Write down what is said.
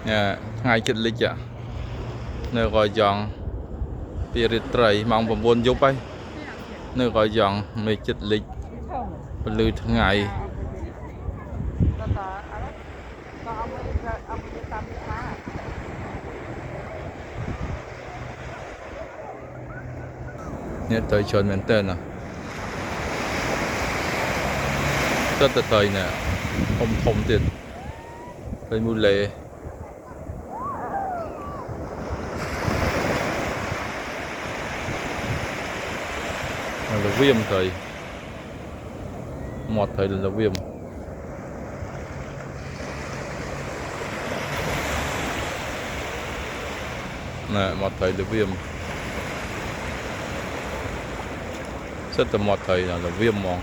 Nè, ngay chích lịch à. Nơi gọi dọn bia rít trầy mong vào buôn giúp ấy. Nơi gọi dọn mê chích lịch lưu ngày. Nè tới chôn mình tên à. Rất là tới nè. Thông tiền. Tới mù lệ. Là viêm thời một thời là viêm nè một thời là viêm rất là một thời là viêm mòn